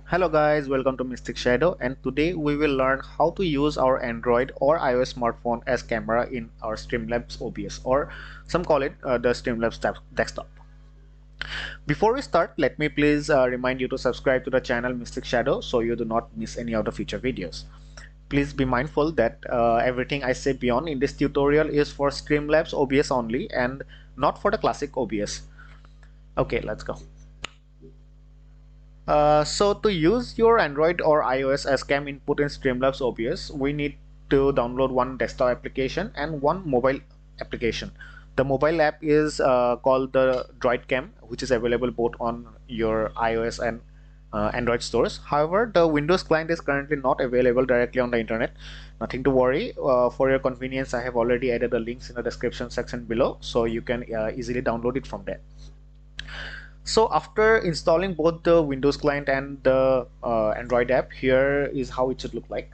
Hello guys, welcome to Mystic Shadow, and today we will learn how to use our Android or iOS smartphone as camera in our StreamLabs OBS, or some call it the StreamLabs desktop. Before we start, let me please remind you to subscribe to the channel Mystic Shadow so you do not miss any of the future videos. Please be mindful that everything I say beyond in this tutorial is for StreamLabs OBS only and not for the classic OBS. Okay, let's go. So to use your Android or iOS as cam input in StreamLabs OBS, we need to download one desktop application and one mobile application. The mobile app is called the Droid Cam, which is available both on your iOS and Android stores. However, the Windows client is currently not available directly on the internet. Nothing to worry. For your convenience, I have already added the links in the description section below, so you can easily download it from there. So after installing both the Windows client and the Android app, here is how it should look like.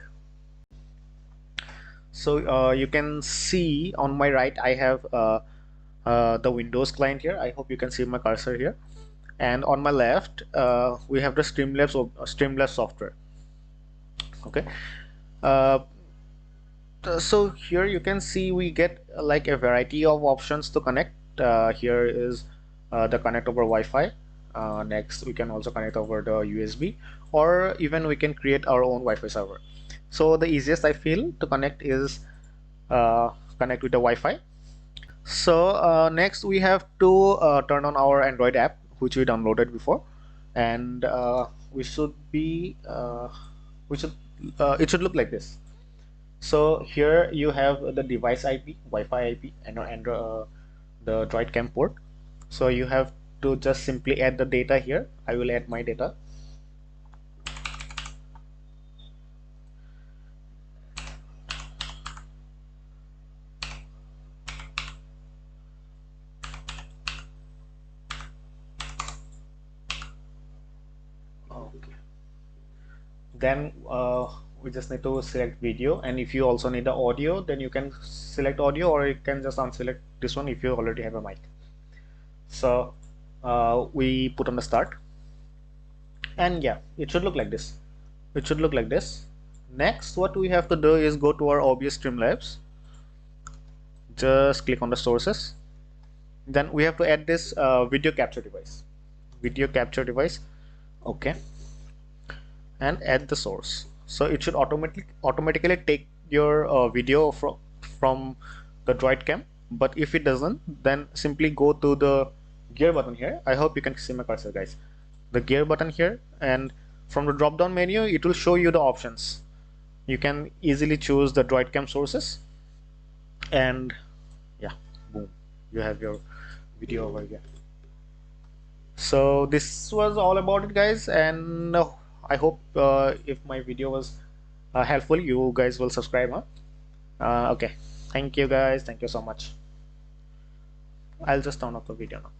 So you can see on my right I have the Windows client here. I hope you can see my cursor here, and on my left we have the Streamlabs software. Okay, so here you can see we get like a variety of options to connect. Here is the connect over Wi-Fi. Next we can also connect over the USB, or even we can create our own Wi-Fi server. So the easiest I feel to connect is connect with the Wi-Fi. So next we have to turn on our Android app, which we downloaded before, and we should be it should look like this. So here you have the device IP, Wi-Fi IP, and the Droid Cam port. So you have to just simply add the data here. I will add my data. Okay. Then we just need to select video, and if you also need the audio, then you can select audio, or you can just unselect this one if you already have a mic. So we put on the start, and yeah, it should look like this. It should look like this. Next, what we have to do is go to our OBS Streamlabs. Just click on the sources. Then we have to add this video capture device. Video capture device. Okay. And add the source. So it should automatically take your video from the Droid Cam. But if it doesn't, then simply go to the gear button here. I hope you can see my cursor, guys. The gear button here, and from the drop down menu it will show you the options. You can easily choose the Droid Cam sources, and yeah, boom, you have your video over here. So this was all about it, guys, and I hope if my video was helpful, you guys will subscribe, huh? Okay, thank you guys, thank you so much. I'll just turn off the video now.